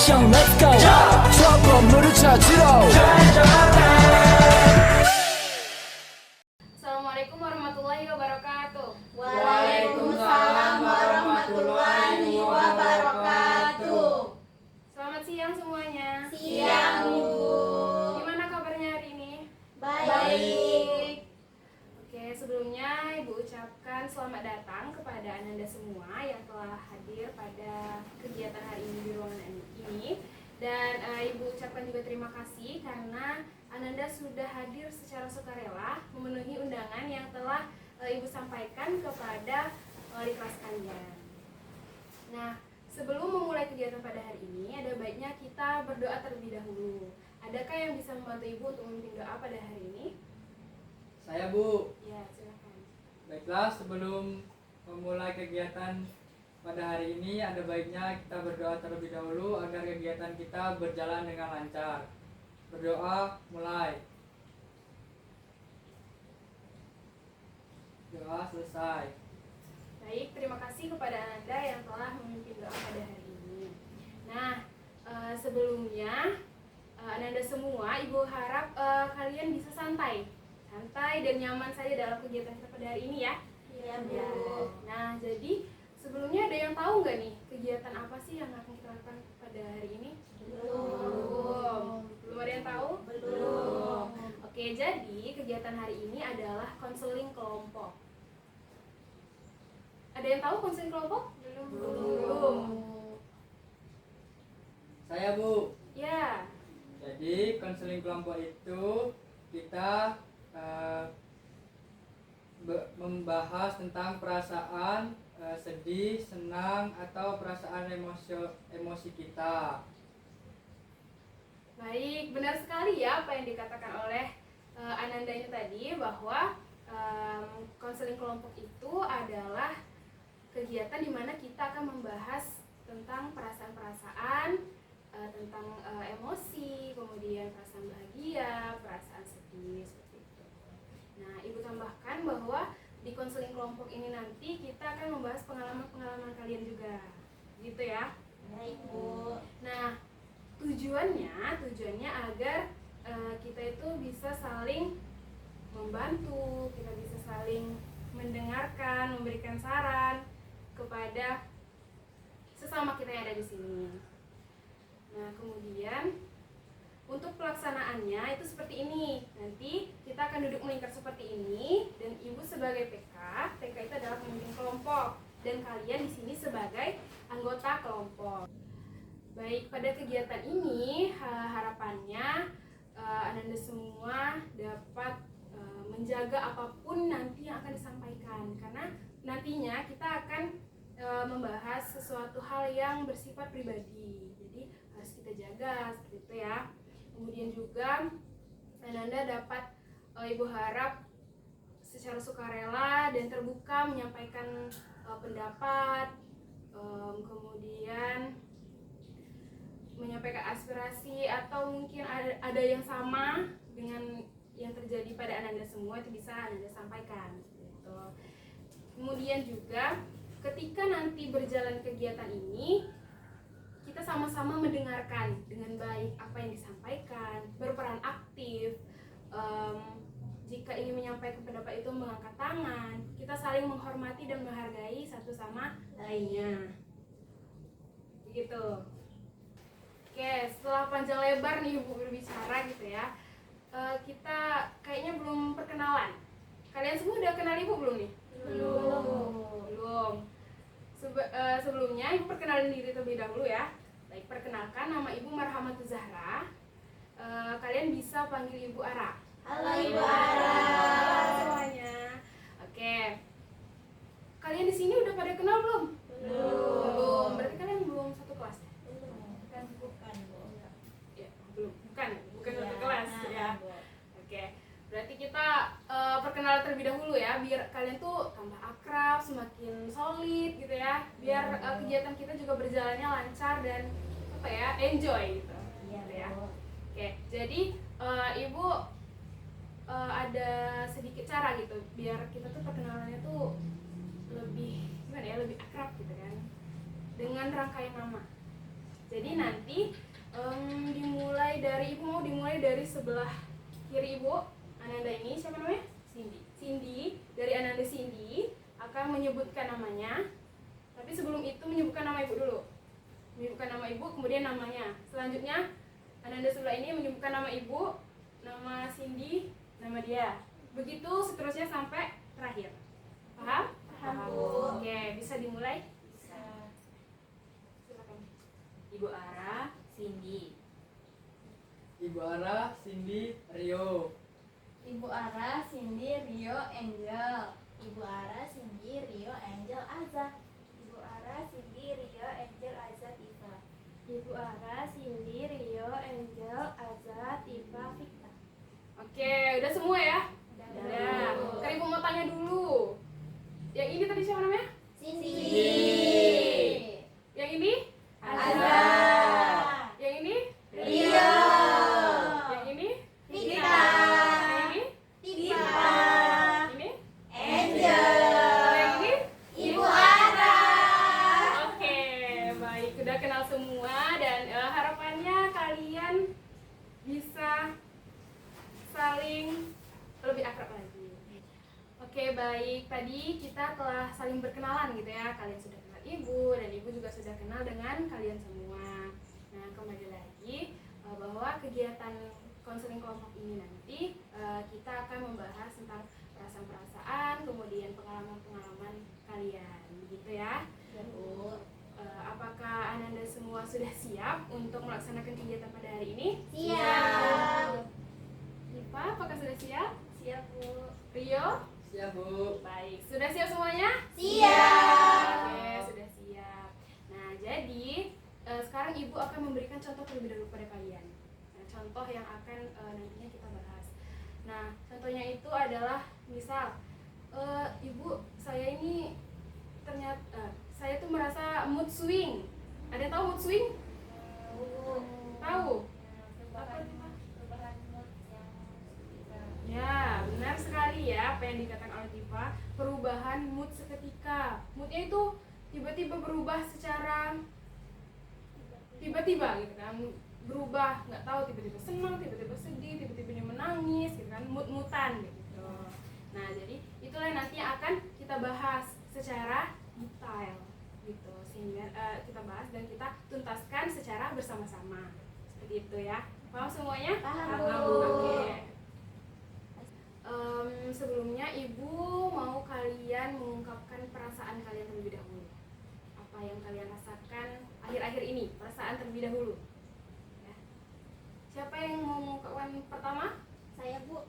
액션 let's go 저 건물을 찾으러 Assalamualaikum warahmatullahi wabarakatuh. Waalaikumsalam warahmatullahi wabarakatuh. Selamat siang semuanya. Siang, Bu. Gimana kabarnya hari ini? Baik. Oke, sebelumnya Ibu ucapkan selamat datang kepada Ananda semua yang telah hadir pada kegiatan hari ini di ruangan ini. Dan Ibu ucapkan juga terima kasih karena Ananda sudah hadir secara sukarela memenuhi undangan yang telah Ibu sampaikan kepada wali kelas kalian. Nah, sebelum memulai kegiatan pada hari ini, ada baiknya kita berdoa terlebih dahulu. Adakah yang bisa membantu Ibu untuk memimpin doa pada hari ini? Saya, Bu. Ya, silakan. Baiklah, sebelum memulai kegiatan pada hari ini, ada baiknya kita berdoa terlebih dahulu agar kegiatan kita berjalan dengan lancar. Berdoa, mulai. Doa selesai. Baik, terima kasih kepada Ananda yang telah memimpin doa pada hari ini. Nah, sebelumnya Ananda semua, Ibu harap kalian bisa santai dan nyaman saja dalam kegiatan kita pada hari ini ya. Iya, Bu. Ya. Nah, jadi sebelumnya ada yang tahu nggak nih kegiatan apa sih yang akan kita lakukan pada hari ini? Belum ada yang tahu? Belum. Oke, jadi kegiatan hari ini adalah konseling kelompok. Ada yang tahu konseling kelompok? Belum. Saya, Bu. Ya. Jadi, konseling kelompok itu kita membahas tentang perasaan sedih, senang, atau perasaan emosi kita. Baik, benar sekali ya apa yang dikatakan oleh Ananda ini tadi, bahwa konseling kelompok itu adalah kegiatan di mana kita akan membahas tentang perasaan-perasaan, tentang emosi, kemudian perasaan bahagia, perasaan sedih, seperti itu. Nah, Ibu tambahkan bahwa di konseling kelompok ini nanti kita akan membahas pengalaman-pengalaman kalian juga, gitu ya. Baik, Bu. Nah, tujuannya agar kita itu bisa saling membantu, kita bisa saling mendengarkan, memberikan saran kepada sesama kita yang ada di sini. Nah, kemudian untuk pelaksanaannya itu seperti ini. Nanti kita akan duduk melingkar seperti ini, dan Ibu sebagai PK itu adalah pemimpin kelompok, dan kalian di sini sebagai anggota kelompok. Baik, pada kegiatan ini harapannya Ananda semua dapat menjaga apapun nanti yang akan disampaikan, karena nantinya kita akan membahas sesuatu hal yang bersifat pribadi, jadi harus kita jaga seperti itu ya. Kemudian juga Ananda dapat Ibu harap secara sukarela dan terbuka menyampaikan pendapat, kemudian menyampaikan aspirasi, atau mungkin ada yang sama dengan yang terjadi pada Ananda semua, itu bisa Ananda sampaikan gitu. Kemudian juga ketika nanti berjalan kegiatan ini, kita sama-sama mendengarkan dengan baik apa yang disampaikan, berperan aktif. Jika ingin menyampaikan pendapat itu mengangkat tangan, kita saling menghormati dan menghargai satu sama lainnya. Begitu. Oke, setelah panjang lebar nih Ibu berbicara gitu ya, kita kayaknya belum perkenalan. Kalian semua udah kenal Ibu belum nih? Belum. Sebelumnya Ibu perkenalin diri terlebih dahulu ya. Baik, perkenalkan, nama Ibu Marhamatul Zahra. Kalian bisa panggil Ibu Ara. Halo, Ibu Ara. Semuanya. Oke. Kalian di sini udah pada kenal belum? Belum. Berarti kalian belum satu kelas ya? Bukan, Bu. Ya, belum. Bukan Iya, satu kelas ya. Bu. Oke. Berarti kita perkenalan terlebih dahulu ya, biar kalian tuh tambah akrab, semakin solid gitu ya. Biar kegiatan kita juga berjalannya lancar dan enjoy gitu. Iya, Gitu ya. Bu. Oke, jadi Ibu ada sedikit cara gitu biar kita tuh perkenalannya tuh lebih lebih akrab gitu kan, dengan rangkaian nama. Jadi nanti dimulai dari ibu, mau dimulai dari sebelah kiri ibu Ananda ini, siapa namanya? Cindy. Dari Ananda Cindy akan menyebutkan namanya. Tapi sebelum itu menyebutkan nama ibu dulu. Menyebutkan nama ibu, kemudian namanya. Selanjutnya Ananda sebelah ini menyebutkan nama ibu, nama Cindy, nama dia. Begitu seterusnya sampai terakhir. Paham? Paham, Bu. Oke, bisa dimulai? Bisa. Silakan. Ibu Ara, Cindy. Ibu Ara, Cindy, Rio. Ibu Ara, Cindy, Rio, Angel. Ibu Ara, Cindy, Rio, Angel, Azza. Ibu Ara, Cindy, Rio, Angel, Azza, Tifa. Ibu Ara, Cindy, Rio, Angel, Azza, Tifa, Vita. Oke, udah semua ya? Udah. Kan ibu mau tanya dulu. Yang ini tadi siapa namanya? Cindy. Yang ini? Azza. Yang ini? Rio. Yang ini? Vita. Yang ini? Tifa. Ini? Angel. Yang ini? Ibu Ara. Oke, baik. Udah kenal semua dan harapannya kalian bisa saling lebih akrab lagi. Oke, baik. Tadi kita telah saling berkenalan gitu ya. Kalian sudah kenal ibu dan ibu juga sudah kenal dengan kalian semua. Nah, kembali lagi bahwa kegiatan konseling kelompok ini nanti kita akan membahas tentang perasaan-perasaan, kemudian pengalaman-pengalaman kalian, gitu ya. Ya, Bu. Apakah Ananda semua sudah siap untuk melaksanakan kegiatan pada hari ini? Siap. Diva, apakah sudah siap? Siap, Bu. Rio? Siap, Bu. Baik, sudah siap semuanya? Siap. Oke, sudah siap. Nah, jadi sekarang Ibu akan memberikan contoh terlebih dahulu pada kalian. Nah, contoh yang akan nantinya kita bahas. Nah, contohnya itu adalah misal, Ibu, saya ini ternyata saya tuh merasa mood swing. Ada yang tahu mood swing? Tahu? Apa itu, Pak? Perubahan mood yang Ya, benar sekali ya apa yang dikatakan oleh Tifa. Perubahan mood seketika. Moodnya itu tiba-tiba berubah secara tiba-tiba gitu kan. Berubah, nggak tahu tiba-tiba senang, tiba-tiba sedih, tiba-tiba menangis gitu kan. Mood-moodan gitu. Nah, jadi itulah yang nanti akan kita bahas secara detail gitu. Sehingga kita bahas dan kita tuntaskan secara bersama-sama. Seperti itu ya. Paham semuanya? Paham, Bu. Bu. Oke. Sebelumnya Ibu mau kalian mengungkapkan perasaan kalian terlebih dahulu. Apa yang kalian rasakan akhir-akhir ini, perasaan terlebih dahulu ya. Siapa yang mau mengungkapkan pertama? Saya, Bu.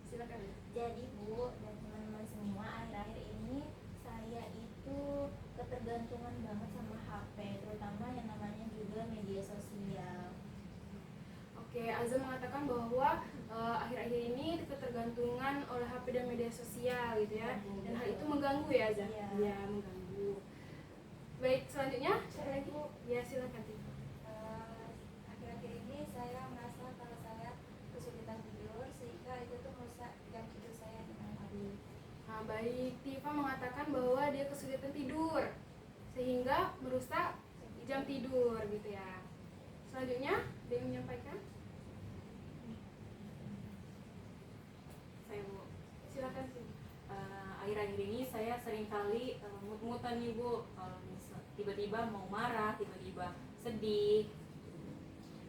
Silakan. Jadi, Bu dan teman-teman semua, akhir-akhir ini saya itu ketergantungan banget sama HP, terutama yang namanya juga media sosial. Oke, Azza mengatakan bahwa akhir-akhir ini ketergantungan oleh HP dan media sosial gitu ya. Dan hal itu mengganggu ya, Azza? Iya. Iya, mengganggu. Baik, selanjutnya siapa lagi? Ya, silakan. Tifa. Akhir-akhir ini saya merasa kalau saya kesulitan tidur, sehingga itu tuh merusak jam tidur saya dengan hari. Nah, baik, Tifa mengatakan bahwa dia kesulitan tidur sehingga merusak jam tidur gitu ya. Selanjutnya, ada yang menyampaikan? Saya, Bu. Silakan sih. Akhir-akhir ini saya sering kali mut-mutan nih, Bu. Kalau tiba-tiba mau marah, tiba-tiba sedih.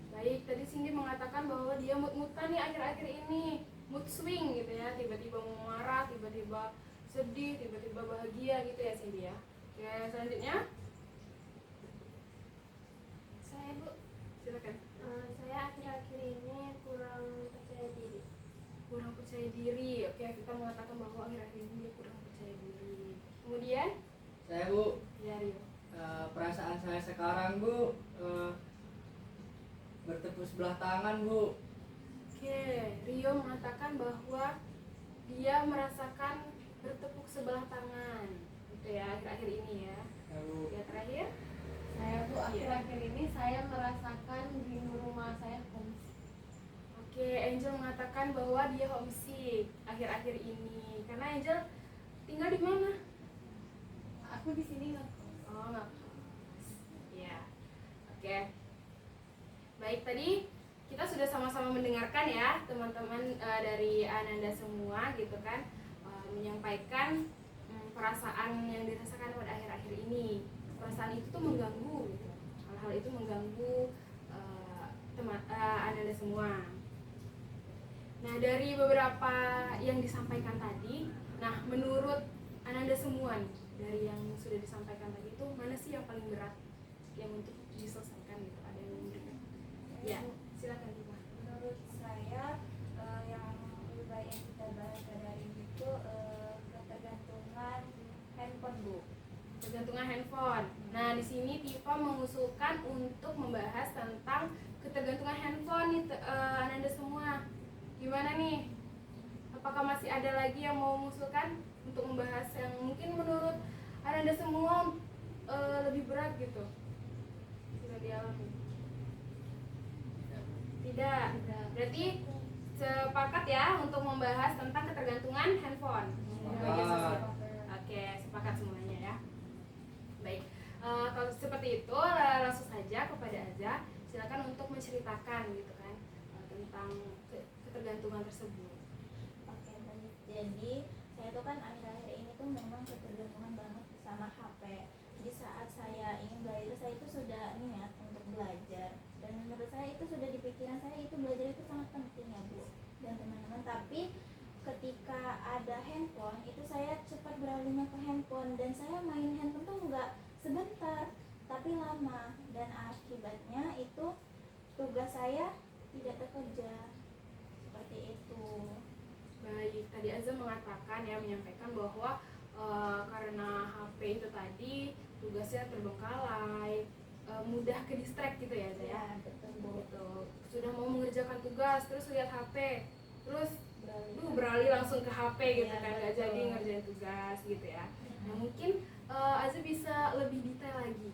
Baik, tadi Cindy mengatakan bahwa dia mood-moodan nih akhir-akhir ini, mood swing gitu ya, tiba-tiba mau marah, tiba-tiba sedih, tiba-tiba bahagia gitu ya Cindy ya. Oke, selanjutnya Saya, Bu, silakan. saya akhir-akhir ini kurang percaya diri. Kurang percaya diri. Oke, kita mengatakan bahwa akhir-akhir ini dia kurang percaya diri. Kemudian, Saya, Bu. ya Rio. Perasaan saya sekarang, Bu, bertepuk sebelah tangan, Bu. Oke, Rio mengatakan bahwa dia merasakan bertepuk sebelah tangan gitu ya akhir-akhir ini ya. Ya, Bu. Ya, terakhir. Saya, Bu, akhir-akhir ini saya merasakan rindu rumah saya homesick. Oke, Angel mengatakan bahwa dia homesick akhir-akhir ini. Karena Angel tinggal di mana? Aku di sini nggak. Oh, nggak. Ya. Oke. Baik, tadi kita sudah sama-sama mendengarkan ya teman-teman dari Ananda semua gitu kan, menyampaikan perasaan yang dirasakan pada akhir-akhir ini. Perasaan itu tuh mengganggu gitu. Hal-hal itu mengganggu teman Ananda semua. Nah, dari beberapa yang disampaikan tadi, nah menurut Ananda semua nih, dari yang sudah disampaikan tadi itu mana sih yang paling berat yang untuk diselesaikan gitu? Ada yang memberikan? Ya, silakan Diva. Menurut saya yang lebih baik yang kita bahas pada hari ini itu ketergantungan handphone, Bu. Ketergantungan handphone. Nah, di sini Tifa mengusulkan untuk membahas tentang ketergantungan handphone nih, Ananda semua. Gimana nih? Apakah masih ada lagi yang mau mengusulkan untuk membahas yang mungkin menurut Ananda semua lebih berat gitu? Tidak dialami. Tidak. Berarti sepakat ya untuk membahas tentang ketergantungan handphone. Media sosial. Oke, sepakat semuanya ya. Baik. Kalau seperti itu langsung saja kepada Aza. Silakan untuk menceritakan gitu kan tentang ketergantungan tersebut. Oke, baik. Jadi saya tuh kan akhir-akhir ini tuh memang ketergantungan banget sama HP. Jadi saat saya ingin belajar, saya itu sudah niat untuk belajar, dan menurut saya itu sudah di pikiran saya itu belajar itu sangat penting ya Bu dan teman-teman. Tapi ketika ada handphone itu saya cepat beralihnya ke handphone, dan saya main handphone tuh nggak sebentar tapi lama, dan akibatnya itu tugas saya tidak terkerja. Seperti itu. Baik, tadi Azza mengatakan ya, menyampaikan bahwa karena HP itu tadi tugasnya terbengkalai, mudah ke distract gitu ya Azza ya. Betul Bu. Gitu. Sudah mau mengerjakan tugas terus lihat HP, terus beralih langsung ke HP gitu Ya, kan, nggak betul. jadi ngerjain tugas gitu ya. Nah, mungkin Azza bisa lebih detail lagi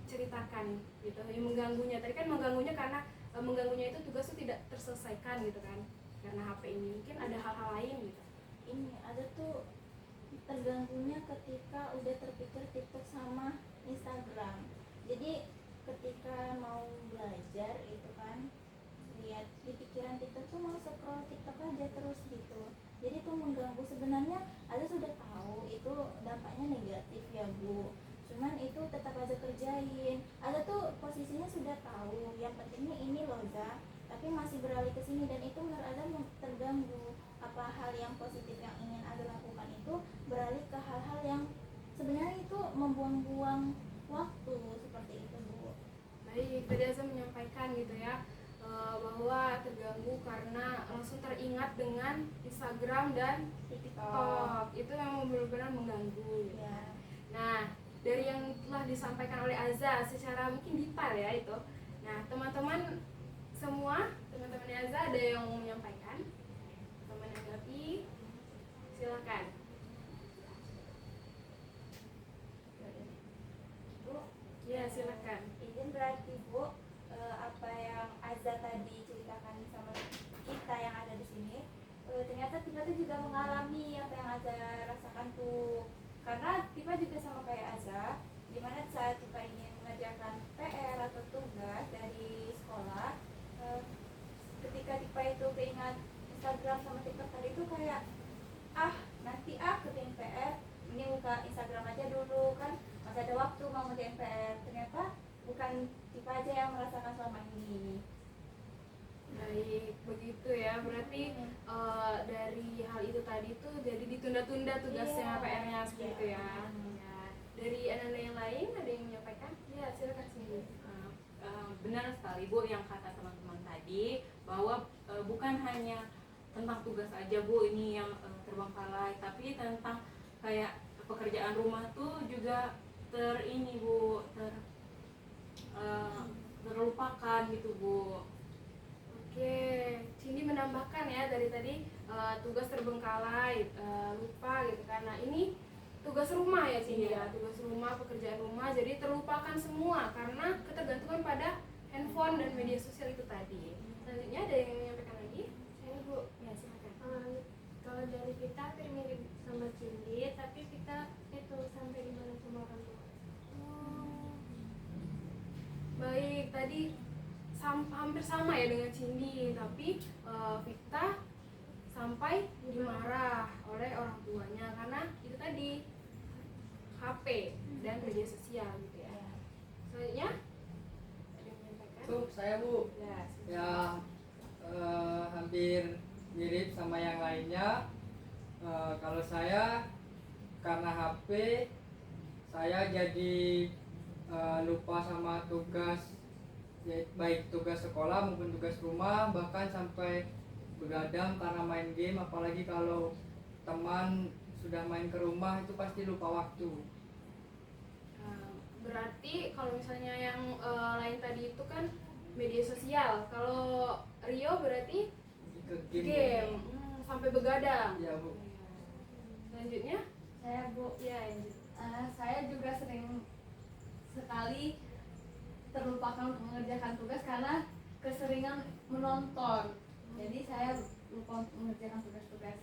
ceritakan gitu yang mengganggunya. Tadi kan mengganggunya karena mengganggunya itu tugas itu tidak terselesaikan gitu kan karena HP ini. Mungkin ada hal-hal lain gitu. Ini ada tuh terganggunya ketika udah terpikir TikTok sama Instagram. Jadi ketika mau belajar itu kan lihat di pikiran TikTok tuh mau scroll TikTok aja terus gitu. Jadi tuh mengganggu. Sebenarnya ada sudah tahu itu dampaknya negatif ya Bu, cuman itu tetap aja kerjain. Ada tuh posisinya sudah tahu yang pentingnya ini loh Za, tapi masih beralih ke sini, dan itu menurut Ada terganggu. Apa hal yang positif yang ingin Ada lakukan itu beralih ke hal-hal yang sebenarnya itu membuang-buang waktu, seperti itu Bu. Baik, tadi Azza menyampaikan gitu ya bahwa terganggu karena langsung teringat dengan Instagram dan TikTok. Itu yang benar-benar mengganggu gitu. Ya. Nah, dari yang telah disampaikan oleh Azza secara mungkin detail ya itu. Nah, teman-teman semua, teman-teman Azza ada yang mau menyampaikan? Menanggapi? Silakan. Bu, Ya, silakan. izin berarti Bu, apa yang Azza tadi ceritakan sama kita yang ada di sini, ternyata Tifa tuh juga mengalami apa yang Azza rasakan tuh. Karena Tifa juga sama kayak Azza, dimana saat Tifa ingin mengerjakan PR atau tugas dari sekolah, ketika Tifa itu keingat Instagram sama TikTok tadi itu kayak nanti kerjain PR, ini buka Instagram aja dulu kan, masih ada waktu mau ngerjain PR. Ternyata bukan Tifa aja yang merasakan selama ini. Baik, begitu ya. Berarti dari hal itu tadi tuh jadi ditunda-tunda tugasnya, Iya. PR-nya seperti itu ya. Iya. Ya. Dari anak-anak yang lain ada yang menyampaikan? Ya, silakan sini. Benar sekali Bu yang kata teman-teman tadi, bahwa bukan hanya tentang tugas aja Bu ini yang terbengkalai, tapi tentang kayak pekerjaan rumah tuh juga terlupakan gitu Bu. Oke, Cindy menambahkan ya dari tadi tugas terbengkalai, lupa gitu kan. Nah, ini tugas rumah ya Cindy ya, tugas rumah, pekerjaan rumah, jadi terlupakan semua karena ketergantungan pada handphone dan media sosial itu tadi. Selanjutnya ada yang menyampaikan lagi? Saya Bu, ya silakan. Kalau dari kita hampir mirip sama Cindy, tapi kita itu sampai di mana sama orang tua. Baik, tadi hampir sama ya dengan Cindy, tapi Vita sampai dimarah oleh orang tuanya karena itu tadi HP dan media sosial gitu ya. Selanjutnya ada yang menyampaikan? Tuh saya Bu, Ya, ya hampir mirip sama yang lainnya. Kalau saya karena HP saya jadi lupa sama tugas, ya, baik tugas sekolah maupun tugas rumah, bahkan sampai begadang karena main game. Apalagi kalau teman sudah main ke rumah itu pasti lupa waktu. Berarti kalau misalnya yang lain tadi itu kan media sosial, kalau Rio berarti Ke game. game. Sampai begadang. Ya Bu. Selanjutnya Saya Bu, ya lanjut. Saya juga sering sekali terlupakan untuk mengerjakan tugas karena keseringan menonton. Jadi saya lupa untuk mengerjakan tugas-tugas.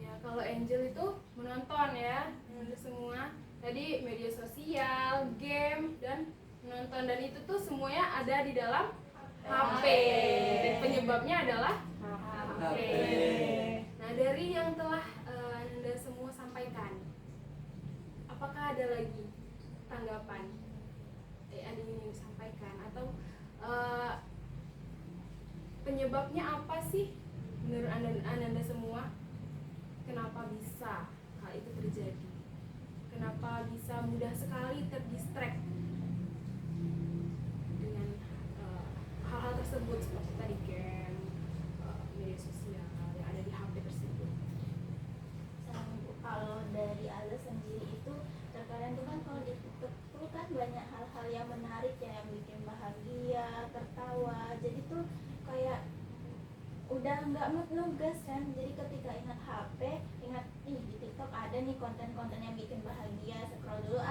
Ya, kalau Angel itu menonton ya, menonton semua. Tadi media sosial, game, dan menonton, dan itu tuh semuanya ada di dalam HP. Dan penyebabnya adalah HP. Nah, dari yang telah Anda semua sampaikan, apakah ada lagi tanggapan? Ada yang ingin disampaikan atau penyebabnya apa sih menurut anda semua? Kenapa bisa hal itu terjadi? Kenapa bisa mudah sekali terdistract dengan hal-hal tersebut seperti tadi game, media sosial yang ada di HP tersebut? kalau dari Alda sendiri itu terkadang tuh kan kalau di TikTok tuh kan banyak hal-hal yang menarik ya, yang bikin bahagia, tertawa. Jadi tuh kayak udah nggak mood nugas kan. Jadi ketika ingat HP, ingat di TikTok ada nih konten-konten yang bikin bahagia, scroll dulu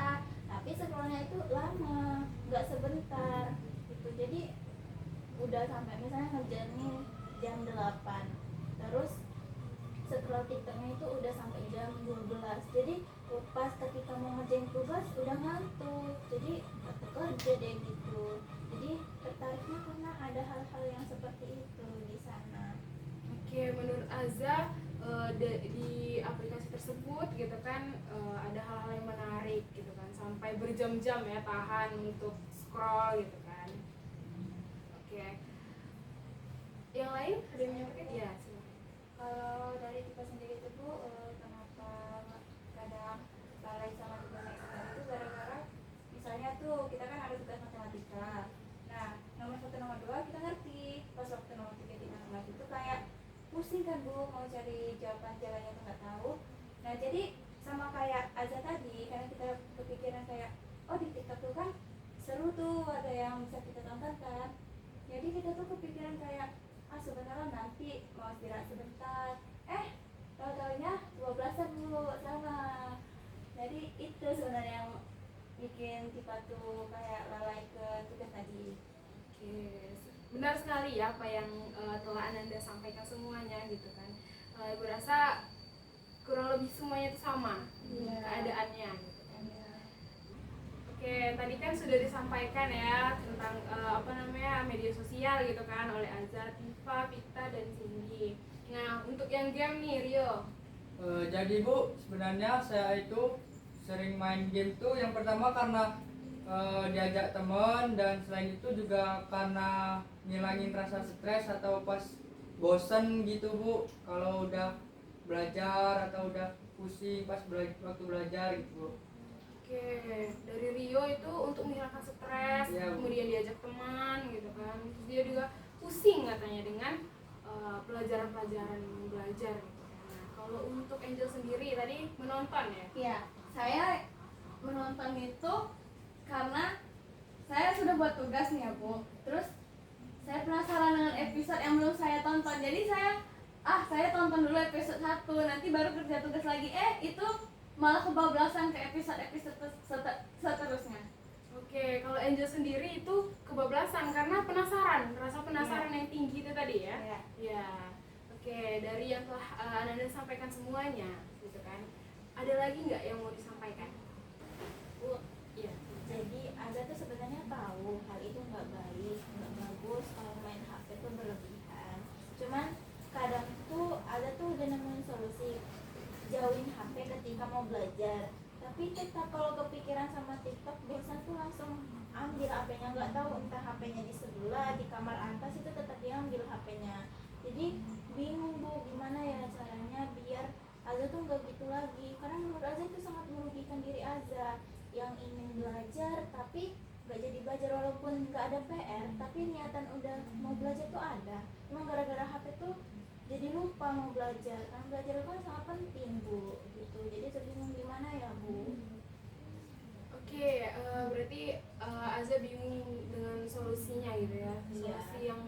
tapi scrollnya itu lama, nggak sebentar gitu. Jadi udah sampai misalnya ngejar nih jam 8, terus scroll TikToknya itu udah sampai jam 12. Jadi pas ketika mau ngerjain tugas udah ngantuk, jadi nggak kerja deh gitu. Jadi tertariknya karena ada hal-hal yang seperti itu di sana. Oke, menurut Azza di aplikasi tersebut gitu kan ada hal-hal yang menarik gitu kan, sampai berjam-jam ya tahan untuk scroll gitu kan. Oke, yang lain ada yang menyampaikan? Ya, silakan. Kalau dari kita sendiri itu Bu, kenapa kadang lalai sama tugas ekstra itu gara-gara misalnya tuh kita kan ada tugas matematika. Nah, nomor 1 nomor 2 kita ngerti, pas waktu nomor 3 di kelas itu kayak pusing kan Bu, mau cari jawaban jalannya tuh nggak tahu. Nah, jadi sama kayak Aza tadi, karena kita kepikiran kayak oh di TikTok tuh kan seru tuh, ada yang bisa kita tonton kan. Jadi kita tuh kepikiran kayak sebentar nanti mau istirahat sebentar, tahu-taunya 12-an Bu, sama. Jadi itu sebenarnya yang bikin kita tuh kayak lalai ke tugas tadi. Oke, benar sekali ya apa yang telah Anda sampaikan semuanya gitu kan. Berasa kurang lebih semuanya itu sama keadaannya gitu kan. Oke, tadi kan sudah disampaikan ya tentang media sosial gitu kan oleh Azza, Tifa, Vita, dan Cindy. Nah, untuk yang game nih Rio. Jadi Bu, sebenarnya saya itu sering main game tuh yang pertama karena diajak teman, dan selain itu juga karena ngilangin rasa stres atau pas bosen gitu Bu, kalau udah belajar atau udah pusing pas waktu belajar gitu Bu. Oke, dari Rio itu untuk menghilangkan stres, Iya, Bu. kemudian diajak teman gitu kan. Terus dia juga pusing katanya dengan pelajaran-pelajaran belajar gitu kan. Nah, kalau untuk Angel sendiri tadi menonton ya? Iya, saya menonton itu karena saya sudah buat tugas nih ya Bu. Terus saya penasaran dengan episode yang belum saya tonton. Jadi saya tonton dulu episode 1, nanti baru kerja tugas lagi. Itu malah kebablasan ke episode seterusnya. Oke, kalau Angel sendiri itu kebablasan karena penasaran, rasa penasaran yang tinggi itu tadi ya? Iya. Ya. Oke, dari yang telah Anda sampaikan semuanya gitu kan. Ada lagi nggak yang mau disampaikan? Bu, Iya. jadi Azza tuh sebenarnya tahu hal itu nggak baik, nggak tapi tetap kalau kepikiran sama TikTok bosan tuh langsung ambil HP-nya, nggak tahu entah HP-nya di sebelah di kamar atas itu tetap dia ambil HP-nya. Jadi bingung Bu gimana ya caranya biar Aza tuh nggak gitu lagi, karena menurut Aza itu sangat merugikan diri Aza yang ingin belajar tapi nggak jadi belajar, walaupun nggak ada PR tapi niatan udah mau belajar tuh ada, cuma gara-gara HP tuh jadi lupa mau belajar. Kan belajar itu kan sangat penting Bu gitu, jadi bingung gimana ya Bu. Oke, berarti Aza bingung dengan solusinya gitu ya, Iya. solusi yang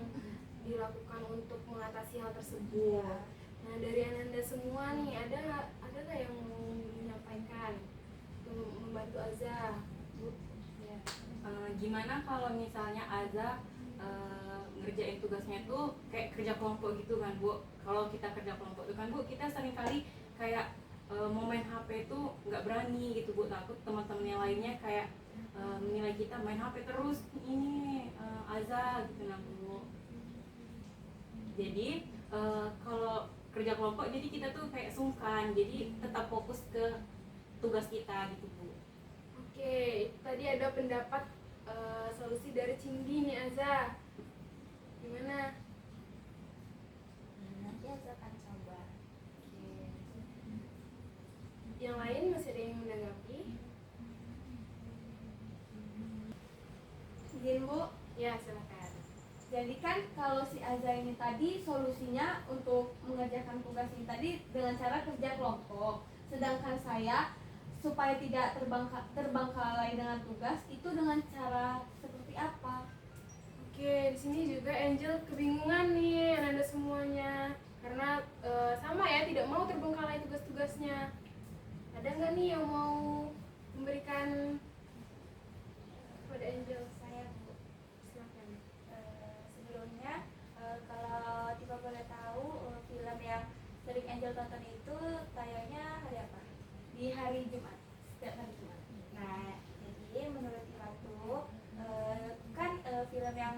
dilakukan untuk mengatasi hal tersebut. Iya. Nah, dari Ananda semua nih, ada nggak yang mau menyampaikan untuk membantu Aza? Bu? Ya. Gimana kalau misalnya Aza ngerjain tugasnya tuh kayak kerja kelompok gitu kan Bu? Kalau kita kerja kelompok itu kan Bu, kita seringkali kayak mau main HP itu nggak berani gitu Bu, takut teman-teman yang lainnya kayak menilai kita main HP terus, ini Aza gitu nah Bu. Jadi kalau kerja kelompok jadi kita tuh kayak sungkan, jadi tetap fokus ke tugas kita gitu Bu. Oke, tadi ada pendapat solusi dari Cindy nih Aza. Gimana? Nanti Aza akan coba. Yang lain masih ada yang menanggapi? Izin Bu, Ya, silakan. jadi kan kalau si Aza ini tadi solusinya untuk mengerjakan tugas ini tadi dengan cara kerja kelompok, sedangkan saya supaya tidak terbengkalai dengan tugas itu dengan cara seperti apa? Oke, di sini juga Angel kebingungan nih Ananda semuanya, karena sama ya, tidak mau terbengkalai tugas-tugasnya. Ada nggak nih yang mau memberikan kepada Angel? Saya Bu. Silakan. Sebelumnya kalau Tifa boleh tahu film yang sering Angel tonton itu tayangnya hari apa? Di hari Jumat, setiap hari Jumat. Nah, jadi menurut Tifa tuh kan film yang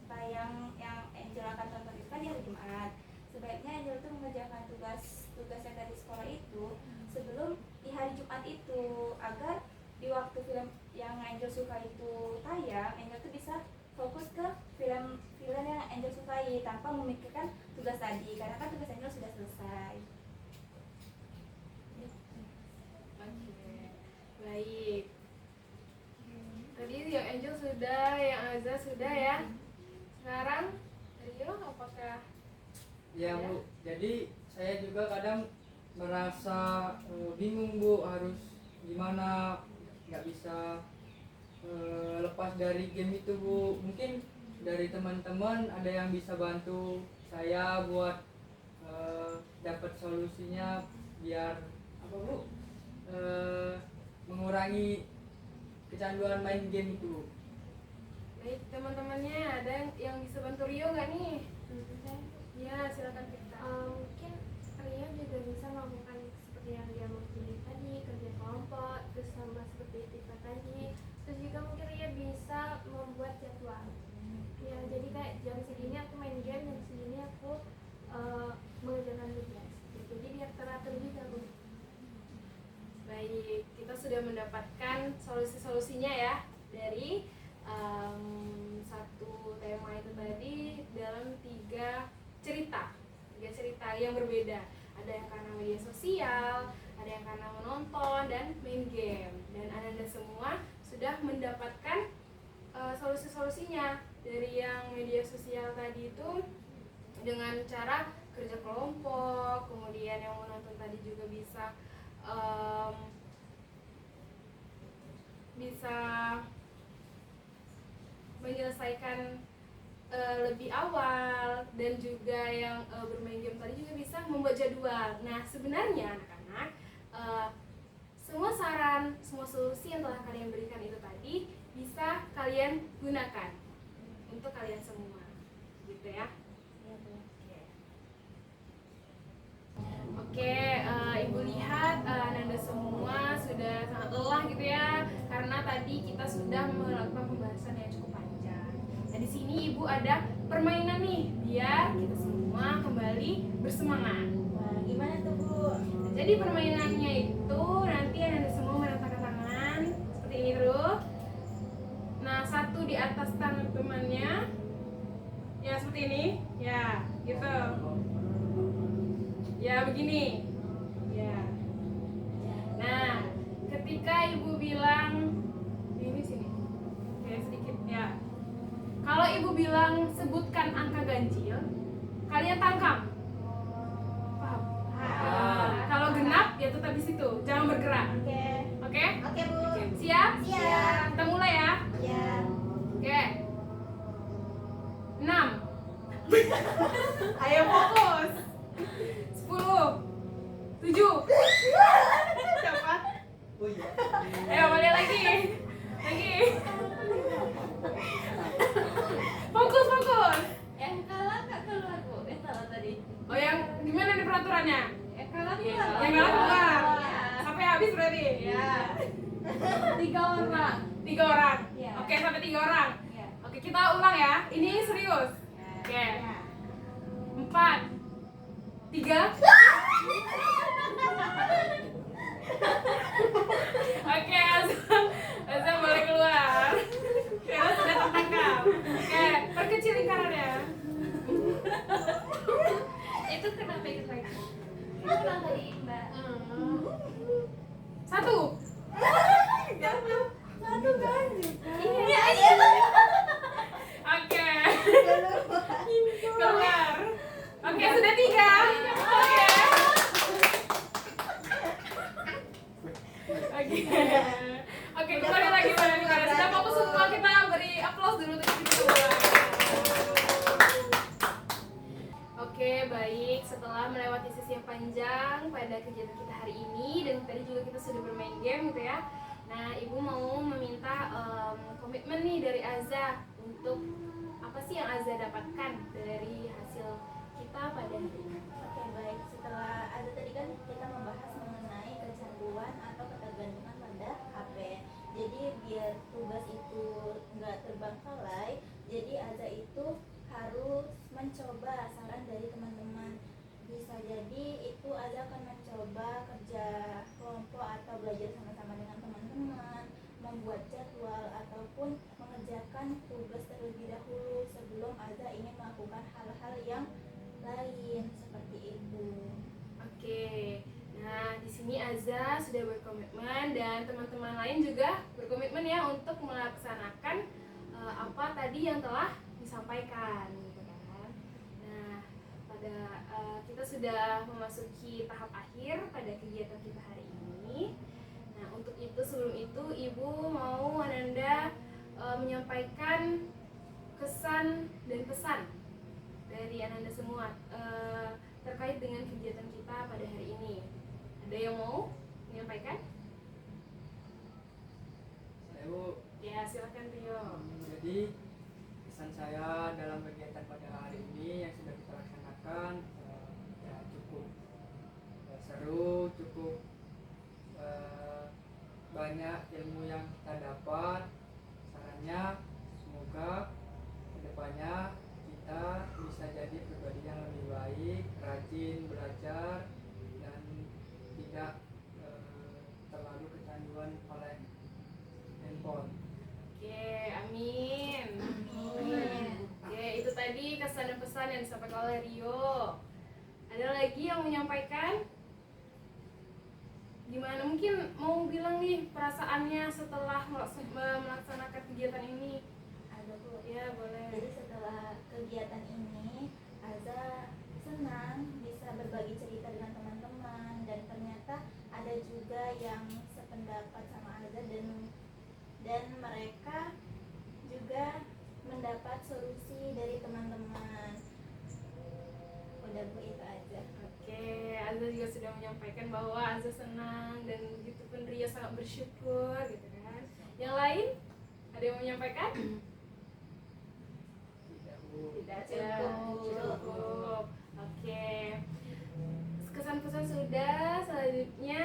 tayang yang Angel akan tonton itu kan di hari Jumat. Sebaiknya Angel tuh mengerjakan tugas yang dari sekolah itu sebelum di hari Jumat itu, agar di waktu film yang Angel suka itu tayang, Angel tuh bisa fokus ke film yang Angel sukai tanpa memikirkan tugas tadi, karena kan tugas Angel sudah selesai. Oke, baik. Tadi yang Angel sudah, yang Aza sudah ya. Sekarang Rio apakah? Ya Bu, jadi saya juga kadang merasa bingung Bu, harus gimana, nggak bisa lepas dari game itu Bu. Mungkin dari teman-teman ada yang bisa bantu saya buat dapat solusinya biar apa Bu, mengurangi kecanduan main game itu Bu. Baik, teman-temannya ada yang bisa bantu Rio nggak nih? Ya, silakan kita. Mungkin Rio juga bisa melakukan seperti yang dia pilih tadi, kerja kelompok, terus sama seperti Tifa tadi. Terus juga mungkin Rio bisa membuat jadwal. Ya, jadi kayak jam segini aku main game, jam segini aku mengerjakan tugas. Jadi biar teratur juga Bu. Baik, kita sudah mendapatkan solusi-solusinya ya dari satu tema itu tadi dalam tiga cerita yang berbeda. Ada yang karena media sosial, ada yang karena menonton dan main game. Dan Ananda semua sudah mendapatkan solusi-solusinya. Dari yang media sosial tadi itu dengan cara kerja kelompok, kemudian yang menonton tadi juga bisa menyelesaikan lebih awal, dan juga yang bermain game tadi juga bisa membuat jadwal. Nah, sebenarnya anak-anak, semua saran, semua solusi yang telah kalian berikan itu tadi bisa kalian gunakan untuk kalian semua, gitu ya. Oke, Ibu lihat Ananda semua sudah sangat lelah gitu ya, karena tadi kita sudah melakukan pembahasan yang cukup panjang. Nah, di sini Ibu ada permainan nih, biar kita semua kembali bersemangat. Wah, gimana tuh Bu? Jadi permainannya itu nanti Ananda semua menentukan begini, ya, gitu. Ya begini, ya. Nah, ketika ibu bilang ini sini, ya sedikit ya. Kalau ibu bilang sebutkan angka ganjil, kalian tangkap. Paham? Kalau genap ya tetap di situ, jangan bergerak. Oke. Oke? Oke, Bu. Siap? Siap. Kita mulai ya. Ya. Oke. 6. Ayo fokus. 10. 7. Siapa? Ayo balik lagi. Lagi. Fokus, fokus. Yang kalah nggak keluar Bu, salah tadi. Oh, yang gimana nih peraturannya? Yang kalah Yang keluar. Yang kalah keluar. Ya. Sampai habis berarti? Ya. 3 orang. 3 orang. Ya. Oke, sampai 3 orang. Ya. Oke, kita ulang ya. Ini serius. Oke. 4. 3. Oke, Azam boleh keluar. Karena sudah tertangkap. Oke, perkecil lingkarannya. Itu kenapa ikut lagi? Itu kenapa tadi Mbak? 1. Satu ganjil. Iya. Oke. Keluar. Oke, sudah 3. Oke. Oke, kembali lagi pada negara. Sudah fokus semua, kita beri aplaus dulu untuk kita semua. Oke, baik. Setelah melewati sesi yang panjang pada kegiatan kita hari ini dan tadi juga kita sudah bermain game gitu ya. Nah, Ibu mau meminta komitmen nih dari Azza untuk apa sih yang Azza dapatkan dari hasil kita pada hari ini. Oke, baik. Setelah ada tadi kan kita membahas mengenai kecanduan atau ketergantungan pada HP. Jadi biar tugas itu nggak terbengkalai, jadi Aza itu harus mencoba saran dari teman-teman. Bisa jadi itu Aza akan mencoba kerja kelompok atau belajar sama-sama dengan teman-teman, membuat jadwal ataupun mengerjakan tugas terlebih dahulu sebelum Aza ingin melakukan hal-hal yang lain seperti itu. Oke. Nah, di sini Azza sudah berkomitmen dan teman-teman lain juga berkomitmen ya untuk melaksanakan apa tadi yang telah disampaikan gitu kan. Nah, pada kita sudah memasuki tahap akhir pada kegiatan kita hari ini. Nah, untuk itu sebelum itu Ibu mau Ananda menyampaikan kesan dan pesan dari Ananda semua terkait dengan kegiatan kita pada hari ini. Ada yang mau menyampaikan? Saya Bu. Ya, silakan Rio. Jadi pesan saya dalam kegiatan pada hari ini yang sudah kita laksanakan ya cukup seru, cukup banyak ilmu yang kita dapat. Sarannya semoga kedepannya kita bisa jadi pribadi yang lebih baik, rajin belajar dan tidak terlalu kecanduan oleh handphone. Oke, amin. Oke, itu tadi kesan dan pesan yang disampaikan oleh Rio. Ada lagi yang menyampaikan? Gimana, mungkin mau bilang nih perasaannya setelah melaksanakan kegiatan ini? Ada Bu. Ya, boleh. Jadi setelah kegiatan ini Aza senang bisa berbagi cerita dengan teman-teman dan ternyata ada juga yang sependapat sama Aza dan mereka juga mendapat solusi dari teman-teman. Udah Bu, itu aja. Oke, Azza juga sudah menyampaikan bahwa Azza senang dan begitu pun Rio sangat bersyukur gitu kan. Yang lain ada yang menyampaikan? Tidak Bu. Tidak ada. Cukup. Oke. Kesan-kesan sudah. Selanjutnya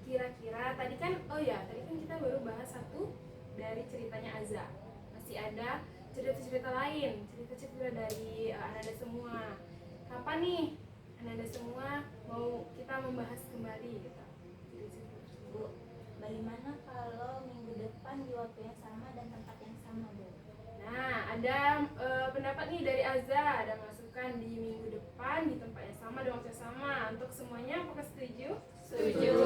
kira-kira tadi kan kita baru bahas satu dari ceritanya Azza. Masih ada cerita-cerita lain, cerita-cerita dari Ananda semua. Kapan nih Ananda semua mau kita membahas kembali gitu? Bu, bagaimana kalau minggu depan di waktu yang sama dan tempat yang sama Bu? Nah, ada pendapat nih nih dari Azza ada masukan di minggu depan di tempat yang sama dan waktu yang sama. Untuk semuanya apakah setuju? Setuju.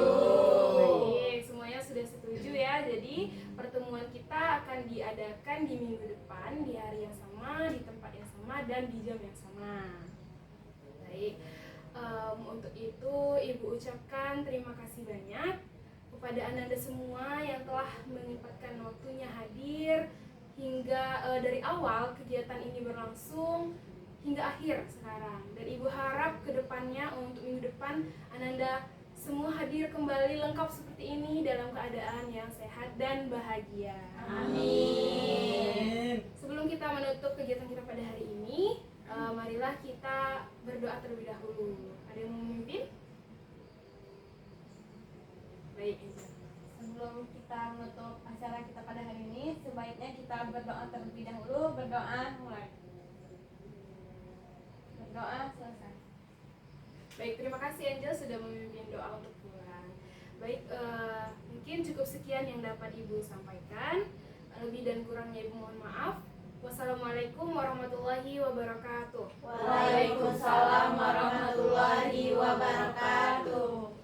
Baik, semuanya sudah setuju ya. Jadi pertemuan kita akan diadakan di minggu depan di hari yang sama, di tempat yang sama dan di jam yang sama. Baik. Untuk itu Ibu ucapkan terima kasih banyak kepada Ananda semua yang telah menyempatkan waktunya hadir hingga dari awal kegiatan ini berlangsung hingga akhir sekarang. Dan Ibu harap ke depannya untuk minggu depan Ananda semua hadir kembali lengkap seperti ini dalam keadaan yang sehat dan bahagia. Amin. Sebelum kita menutup kegiatan kita pada hari ini, marilah kita berdoa terlebih dahulu. Ada yang mau memimpin? Baik, Angel. Sebelum kita menutup acara kita pada hari ini, sebaiknya kita berdoa terlebih dahulu. Berdoa mulai. Berdoa selesai. Baik, terima kasih Angel sudah memimpin doa untuk pulang. Baik, mungkin cukup sekian yang dapat Ibu sampaikan. Lebih dan kurangnya Ibu mohon maaf. Wassalamualaikum warahmatullahi wabarakatuh. Waalaikumsalam warahmatullahi wabarakatuh.